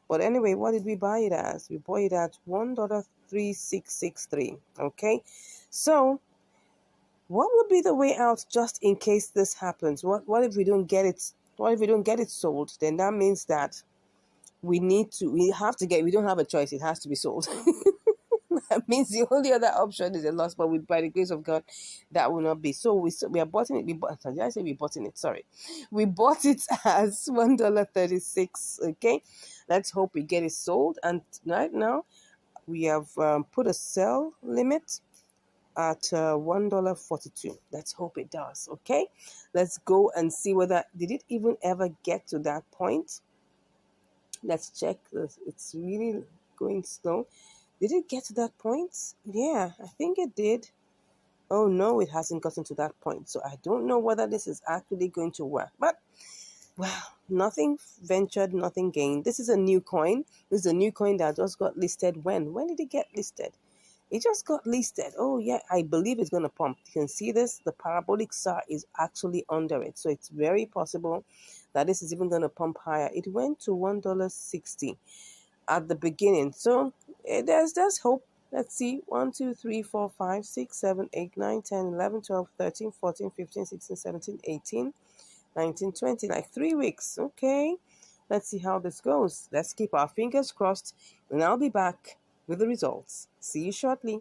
But anyway, what did we buy it as? We bought it at $1.3663. Okay. So what would be the way out just in case this happens? What if we don't get it? What if we don't get it sold? Then that means that we don't have a choice. It has to be sold. That means the only other option is a loss, but by the grace of God, that will not be. So we are bought it. Did I say we bought it? Sorry. We bought it as $1.36. Okay. Let's hope we get it sold. And right now, we have put a sell limit at $1.42. Let's hope it does. Okay. Let's go and see whether, did it even ever get to that point? Let's check. It's really going slow. Did it get to that point? Yeah, I think it did. Oh no, it hasn't gotten to that point. So I don't know whether this is actually going to work. But, well, nothing ventured, nothing gained. This is a new coin. This is a new coin that just got listed when? When did it get listed? It just got listed. Oh yeah, I believe it's going to pump. You can see this. The parabolic SAR is actually under it. So it's very possible that this is even going to pump higher. It went to $1.60 at the beginning. So there's hope. Let's see. 1, 2, 3, 4, 5, 6, 7, 8, 9, 10, 11, 12, 13, 14, 15, 16, 17, 18, 19, 20. Like 3 weeks. Okay. Let's see how this goes. Let's keep our fingers crossed. And I'll be back with the results. See you shortly.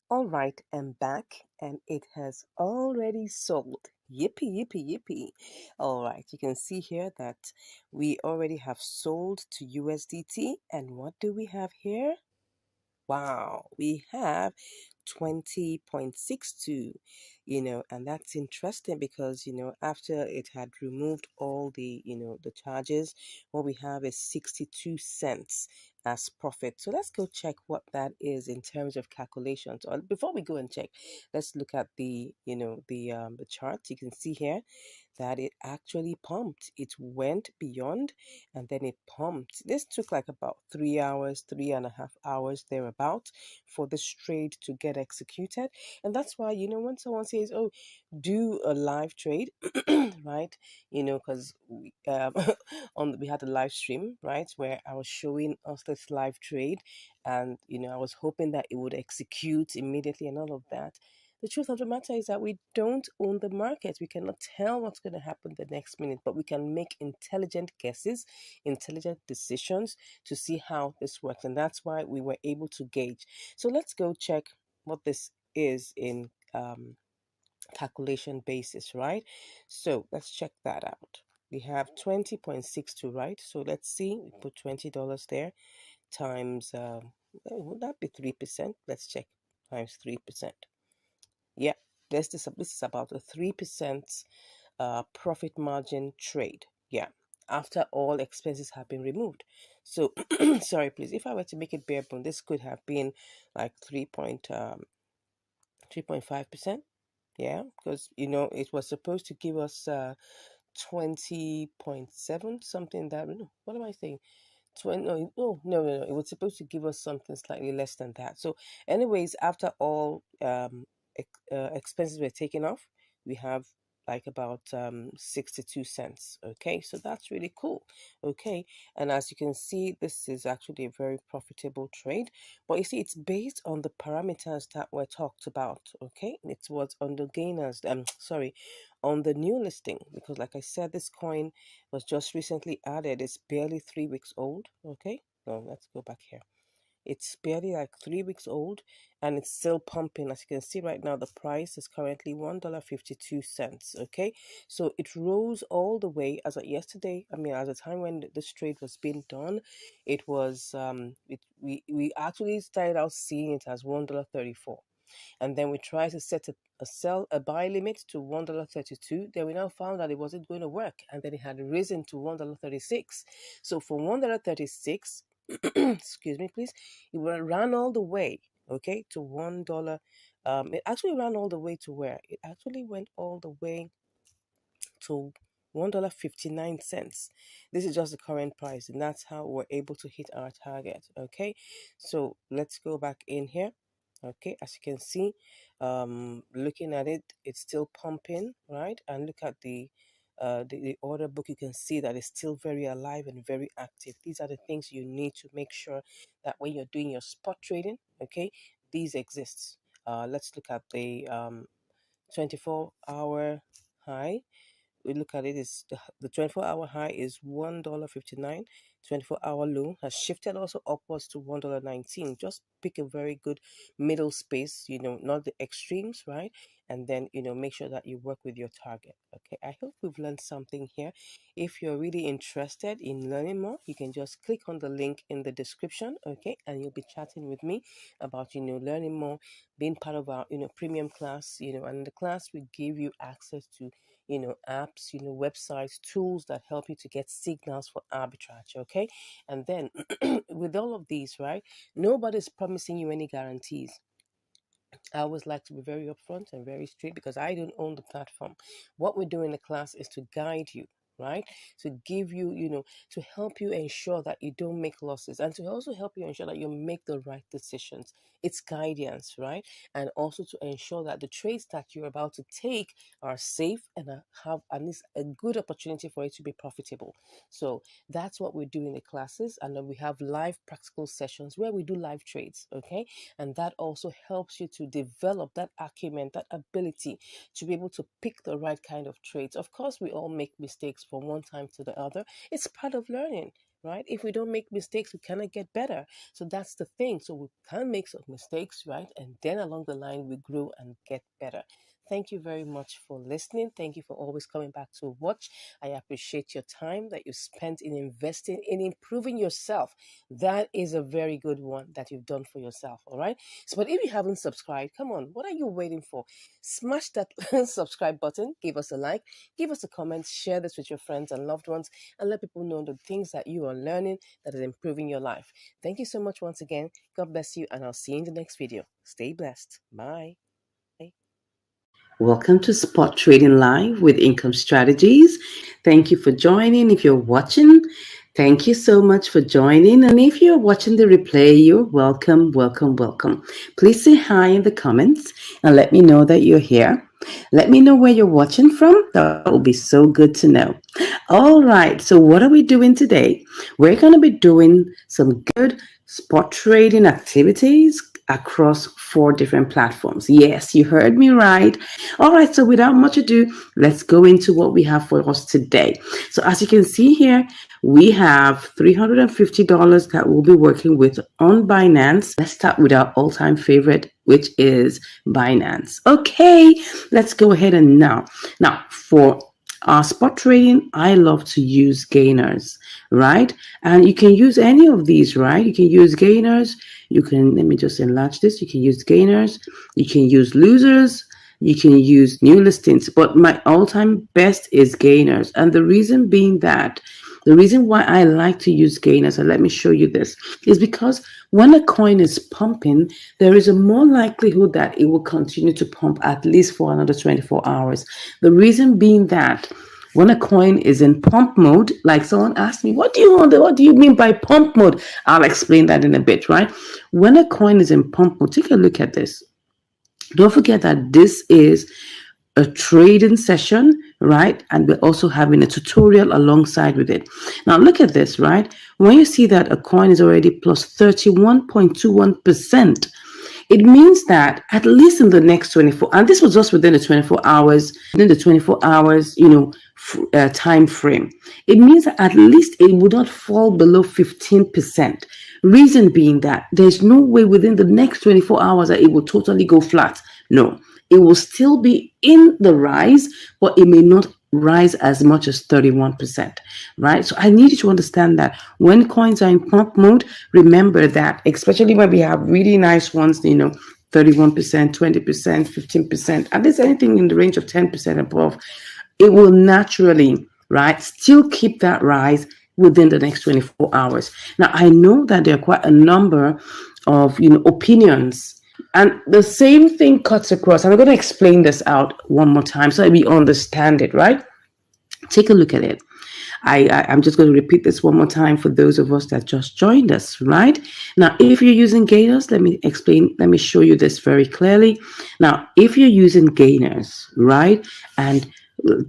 All right, I'm back and it has already sold. Yippee, yippee, yippee. All right, you can see here that we already have sold to USDT. And what do we have here? Wow, we have 20.62, and that's interesting because, after it had removed all the, the charges, what we have is 62 cents as profit. So let's go check what that is in terms of calculations. Or before we go and check, let's look at the, the chart. You can see here that it actually pumped. It went beyond and then it pumped. This took like about 3 hours, 3.5 hours thereabout for this trade to get executed. And that's why, when someone says, oh, do a live trade, right? Because we had a live stream, right, where I was showing us this live trade, and I was hoping that it would execute immediately and all of that. The truth of the matter is that we don't own the market. We cannot tell what's going to happen the next minute, but we can make intelligent guesses, intelligent decisions to see how this works. And that's why we were able to gauge. So let's go check what this is in calculation basis, right? So let's check that out. We have 20.62, right? So let's see, we put $20 there times, would that be 3%? Let's check, times 3%. Yeah, this is about a 3% profit margin trade. Yeah, after all expenses have been removed. So, sorry, please, if I were to make it bare bone, this could have been like 3.5%. Yeah, because it was supposed to give us 20.7 something. That, no, what am I saying? 20, no, no, it was supposed to give us something slightly less than that. So anyways, after all expenses were taken off, we have like about 62 cents. Okay, so that's really cool. Okay, and as you can see, this is actually a very profitable trade, but you see, it's based on the parameters that were talked about. Okay, it was on the gainers, sorry, on the new listing, because like I said, this coin was just recently added. It's barely 3 weeks old. Okay, no, let's go back here. It's barely like 3 weeks old and it's still pumping. As you can see right now, the price is currently $1.52. Okay, so it rose all the way as of yesterday. I mean, at the time when this trade was being done, it was we actually started out seeing it as $1.34, and then we tried to set a buy limit to $1.32. Then we now found that it wasn't going to work, and then it had risen to $1.36. So from $1.36, excuse me, please, it ran all the way, okay, to $1. It actually ran all the way to where? It actually went all the way to $1.59. This is just the current price, and that's how we're able to hit our target. Okay, so let's go back in here. Okay, as you can see, looking at it, it's still pumping, right? And look at the order book. You can see that it's still very alive and very active. These are the things you need to make sure that when you're doing your spot trading, okay, these exist. Let's look at the 24-hour high. We look at it, is the 24-hour high is $1.59. 24-hour low has shifted also upwards to $1.19. Just pick a very good middle space, not the extremes, right? And then make sure that you work with your target. Okay, I hope we've learned something here. If you're really interested in learning more, you can just click on the link in the description. Okay, and you'll be chatting with me about learning more, being part of our premium class. And the class will give you access to apps, websites, tools that help you to get signals for arbitrage. Okay, and then with all of these, right, nobody's promising you any guarantees. I always like to be very upfront and very straight because I don't own the platform. What we do in the class is to guide you, right? To give you, to help you ensure that you don't make losses, and to also help you ensure that you make the right decisions its guidance, right? And also to ensure that the trades that you're about to take are safe and have at least a good opportunity for it to be profitable. So that's what we do in the classes. And then we have live practical sessions where we do live trades, okay? And that also helps you to develop that acumen, that ability to be able to pick the right kind of trades. Of course, we all make mistakes from one time to the other. It's part of learning, right? If we don't make mistakes, we cannot get better. So that's the thing. So we can make some mistakes, right? And then along the line, we grow and get better. Thank you very much for listening. Thank you for always coming back to watch. I appreciate your time that you spent in investing in improving yourself. That is a very good one that you've done for yourself. All right. So, but if you haven't subscribed, come on, what are you waiting for? Smash that subscribe button, give us a like, give us a comment, share this with your friends and loved ones, and let people know the things that you are learning that is improving your life. Thank you so much once again. God bless you, and I'll see you in the next video. Stay blessed. Bye. Welcome to Spot Trading Live with Income Strategies. Thank you for joining. If you're watching, thank you so much for joining. And if you're watching the replay, you're welcome, welcome, welcome. Please say hi in the comments and let me know that you're here. Let me know where you're watching from. That will be so good to know. All right. So what are we doing today? We're going to be doing some good spot trading activities across 4 different platforms. Yes, you heard me right. All right, so without much ado, let's go into what we have for us today. So as you can see here, we have $350 that we'll be working with on Binance. Let's start with our all-time favorite, which is Binance. Okay, let's go ahead and now for our spot trading, I love to use gainers, right? And you can use any of these, right? You can use gainers. You can, let me just enlarge this. You can use gainers. You can use losers. You can use new listings. But my all-time best is gainers. And the reason being that, the reason why I like to use gainers, and let me show you this, is because when a coin is pumping, there is a more likelihood that it will continue to pump at least for another 24 hours. The reason being that when a coin is in pump mode, like someone asked me, what do you mean by pump mode? I'll explain that in a bit, right? When a coin is in pump mode, take a look at this. Don't forget that this is a trading session, right? And we're also having a tutorial alongside with it. Now look at this, right? When you see that a coin is already plus 31.21%, it means that at least in the next 24, and this was just within the 24 hours, time frame, it means that at least it would not fall below 15%. Reason being that there's no way within the next 24 hours that it will totally go flat. No, it will still be in the rise, but it may not rise as much as 31%, right? So I need you to understand that when coins are in pump mode, remember that, especially when we have really nice ones, 31%, 20%, 15%, and there's anything in the range of 10% above, it will naturally, right, still keep that rise within the next 24 hours. Now, I know that there are quite a number of, opinions, and the same thing cuts across. And I'm going to explain this out one more time so that we understand it, right? Take a look at it. I'm just going to repeat this one more time for those of us that just joined us, right? Now, if you're using gainers, let me show you this very clearly. Now, if you're using gainers, right, and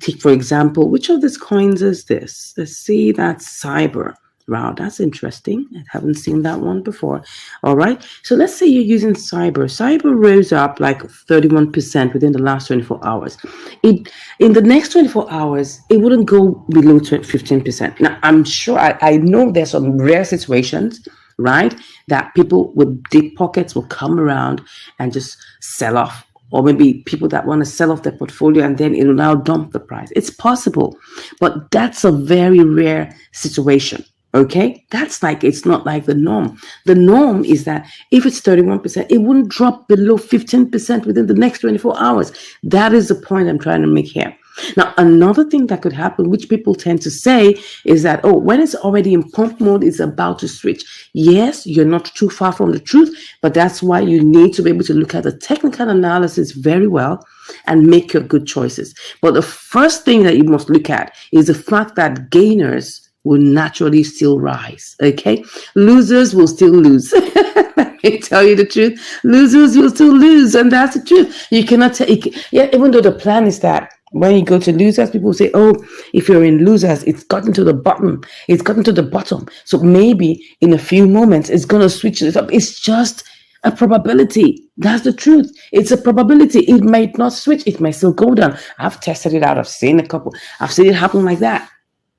take, for example, which of these coins is this? Let's see, that's Cyber. Wow, that's interesting. I haven't seen that one before. All right. So let's say you're using Cyber. Cyber rose up like 31% within the last 24 hours. In the next 24 hours, it wouldn't go below 15%. Now, I'm sure, I know there's some rare situations, right, that people with deep pockets will come around and just sell off. Or maybe people that want to sell off their portfolio and then it will now dump the price. It's possible, but that's a very rare situation. Okay, it's not like the norm. The norm is that if it's 31%, it wouldn't drop below 15% within the next 24 hours. That is the point I'm trying to make here. Now, another thing that could happen, which people tend to say, is that, when it's already in pump mode, it's about to switch. Yes, you're not too far from the truth, but that's why you need to be able to look at the technical analysis very well and make your good choices. But the first thing that you must look at is the fact that gainers will naturally still rise, okay? Losers will still lose. Let tell you the truth. Losers will still lose, and that's the truth. You cannot take. Yeah, even though the plan is that when you go to losers, people say, "Oh, if you're in losers, it's gotten to the bottom. It's gotten to the bottom. So maybe in a few moments, it's gonna switch it up." It's just a probability. That's the truth. It's a probability. It might not switch. It might still go down. I've tested it out. I've seen a couple. I've seen it happen like that.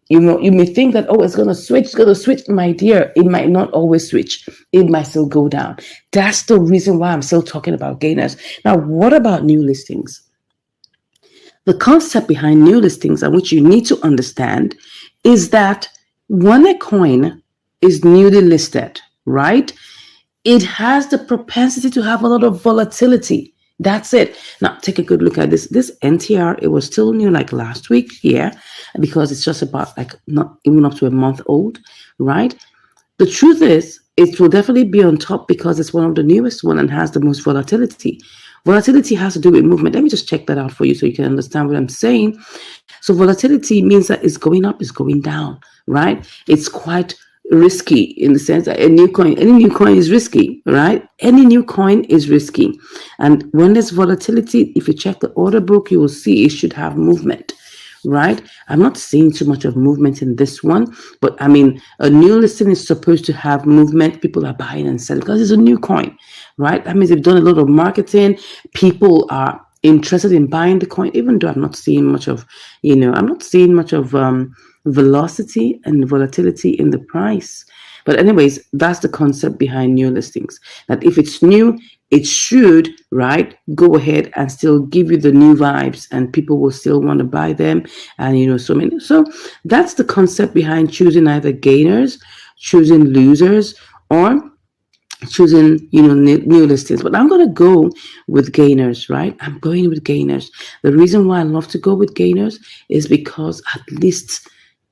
You know, you may think that, oh, it's going to switch, it's going to switch. My dear, it might not always switch. It might still go down. That's the reason why I'm still talking about gainers. Now, what about new listings? The concept behind new listings, and which you need to understand, is that when a coin is newly listed, right, it has the propensity to have a lot of volatility. That's it. Now, take a good look at this. This NTR, it was still new like last week here because it's just about like not even up to a month old, right? The truth is, it will definitely be on top because it's one of the newest one and has the most volatility. Volatility has to do with movement. Let me just check that out for you so you can understand what I'm saying. So volatility means that it's going up, it's going down, right? It's quite risky in the sense that any new coin is risky, right? Any new coin is risky. And when there's volatility, if you check the order book, you will see it should have movement, right? I'm not seeing too much of movement in this one, but I mean, a new listing is supposed to have movement. People are buying and selling because it's a new coin, right? That means they've done a lot of marketing. People are interested in buying the coin, even though I'm not seeing much of, velocity and volatility in the price. But anyways, that's the concept behind new listings. That if it's new, it should, right, go ahead and still give you the new vibes and people will still want to buy them. And, so that's the concept behind choosing either gainers, choosing losers, or choosing new listings. But I'm going to go with gainers, right? I'm going with gainers. The reason why I love to go with gainers is because at least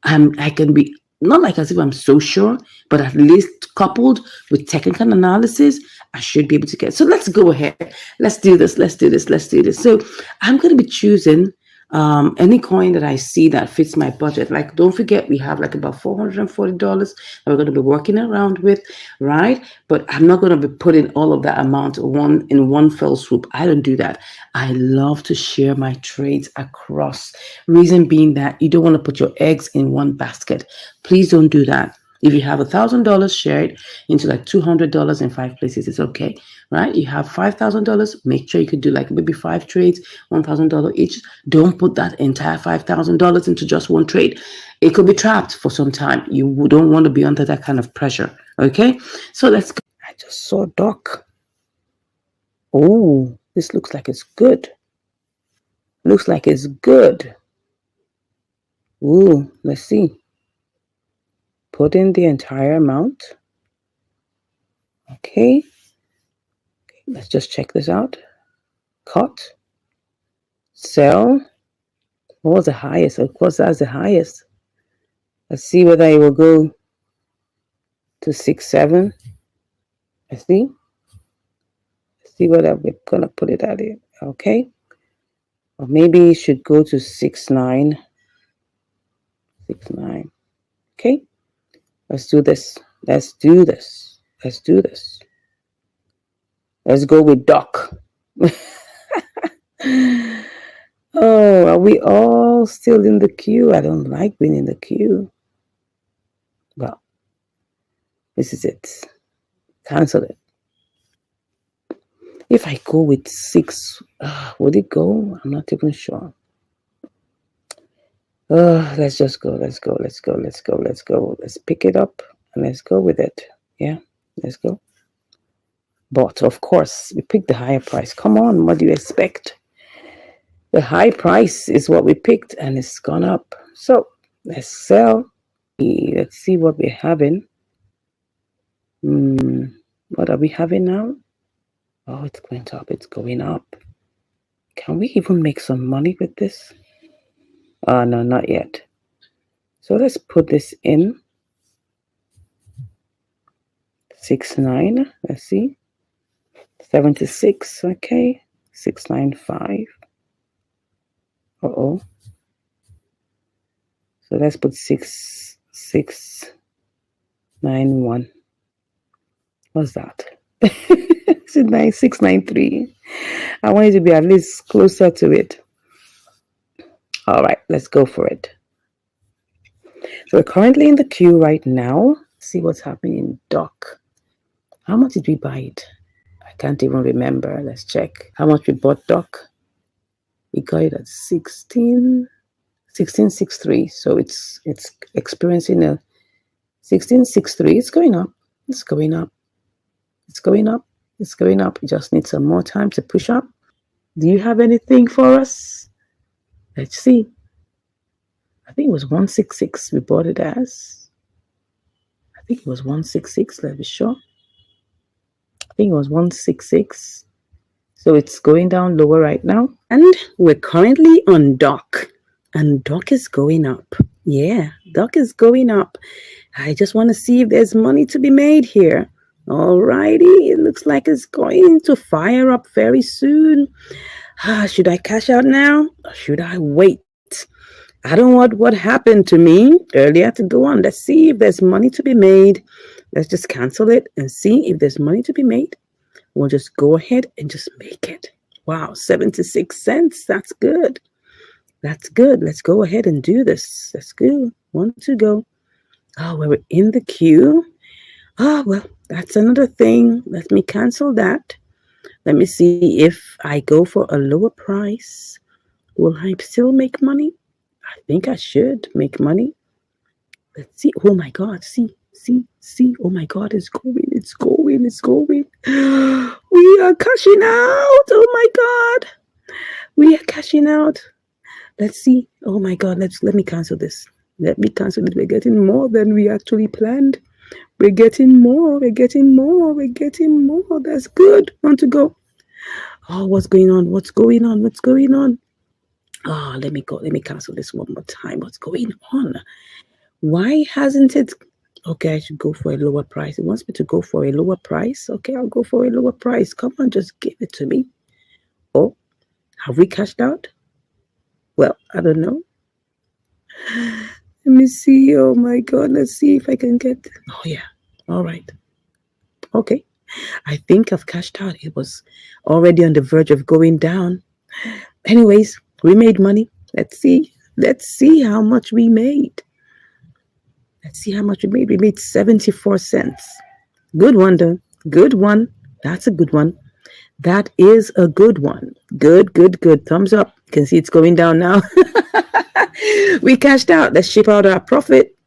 I can be not like as if I'm so sure, but at least coupled with technical analysis, I should be able to get. So let's go ahead. Let's do this. So I'm going to be choosing any coin that I see that fits my budget. Like, don't forget, we have like about $440 that we're going to be working around with, right? But I'm not going to be putting all of that amount in one fell swoop. I don't do that. I love to share my trades across. Reason being that you don't want to put your eggs in one basket. Please don't do that. If you have $1,000, share it into like $200 in 5 places. It's okay, right? You have $5,000. Make sure you could do like maybe 5 trades, $1,000 each. Don't put that entire $5,000 into just one trade. It could be trapped for some time. You don't want to be under that kind of pressure. Okay, so let's go. I just saw Doc. Oh, this looks like it's good. Looks like it's good. Ooh, let's see. Put in the entire amount. Okay. Let's just check this out. Cut. Sell. What was the highest? Of course, that's the highest. Let's see whether it will go to 6.7. Let's see. Let's see whether we're going to put it at it. Okay. Or maybe it should go to 6.9. 6.9. Okay. Let's do this. Let's go with Doc. Oh, are we all still in the queue? I don't like being in the queue. Well, this is it. Cancel it. If I go with 6, would it go? I'm not even sure. Let's just go. Let's pick it up and let's go with it. Yeah, let's go. But of course, we picked the higher price. Come on, what do you expect? The high price is what we picked and it's gone up. So let's sell. Let's see what we're having. What are we having now? Oh, it's going up. It's going up. Can we even make some money with this? No, not yet. So let's put this in. 6.9. Let's see. 76. Okay. 6.95. Uh-oh. So let's put 6.91. What's that? It's 9693. I want it to be at least closer to it. All right, let's go for it. So we're currently in the queue right now. See what's happening in doc. How much did we buy it? I can't even remember. Let's check. How much we bought doc? We got it at 1663. So it's experiencing a 1663. It's going up. It's going up. It's going up. It's going up. We just need some more time to push up. Do you have anything for us? Let's see. I think it was 166 we bought it as. I think it was 166. Let's be sure. I think it was 166. So it's going down lower right now. And we're currently on doc. And doc is going up. Yeah, doc is going up. I just want to see if there's money to be made here. Alrighty, it looks like it's going to fire up very soon. Should I cash out now or should I wait? I don't want what happened to me earlier to go on. Let's see if there's money to be made. Let's just cancel it and see if there's money to be made. We'll just go ahead and just make it. Wow, 76 cents. That's good. That's good. Let's go ahead and do this. Let's go. One to go. Oh, we're in the queue. Well, that's another thing. Let me cancel that. Let me see if I go for a lower price. Will I still make money? I think I should make money. Let's see. Oh my God. See. Oh my God. It's going. We are cashing out. Oh my God. We are cashing out. Let's see. Oh my God. Let me cancel this. Let me cancel it. We're getting more than we actually planned. We're getting more. That's good. Want to go. Oh, what's going on? Oh, let me go. Let me cancel this one more time. What's going on? Why hasn't it? Okay, I should go for a lower price. It wants me to go for a lower price. Okay, I'll go for a lower price. Come on, just give it to me. Oh, have we cashed out? Well, I don't know. Let me see. Oh my God. Let's see if I can get. Oh, yeah. All right. Okay. I think I've cashed out. It was already on the verge of going down. Anyways, we made money. Let's see how much we made. We made 74 cents. Good one, though. Good one. That's a good one. That is a good one. Good. Thumbs up. You can see it's going down now. We cashed out. Let's ship out our profit.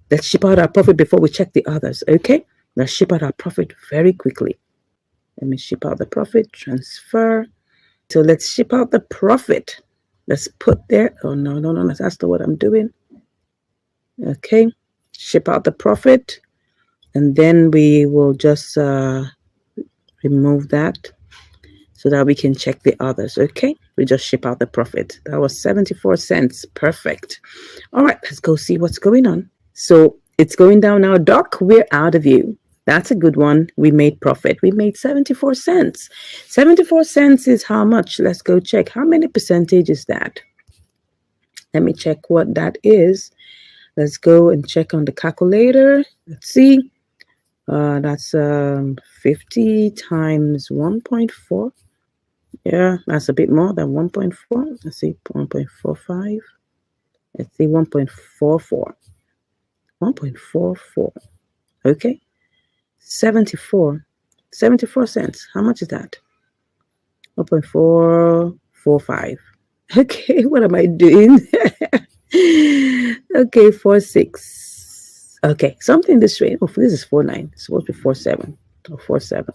Before we check the others. Okay? Let's ship out our profit very quickly. Let me ship out the profit. Transfer. So let's ship out the profit. Let's put there. Oh, no. That's not what I'm doing. Okay. Ship out the profit. And then we will just remove that so that we can check the others. Okay. We just ship out the profit. That was 74 cents. Perfect. All right. Let's go see what's going on. So it's going down now. Doc, we're out of you. That's a good one. We made profit. We made 74 cents. 74 cents is how much? Let's go check. How many percentage is that? Let me check what that is. Let's go and check on the calculator. Let's see. That's 50 times 1.4. Yeah, that's a bit more than 1.4. Let's see, 1.45. Let's see, 1.44. 1.44. Okay. 74 cents. How much is that? 1.445. Okay, what am I doing? Okay, 46. Okay, something this way. Oh, this is 49. It's supposed to be 47 or 47.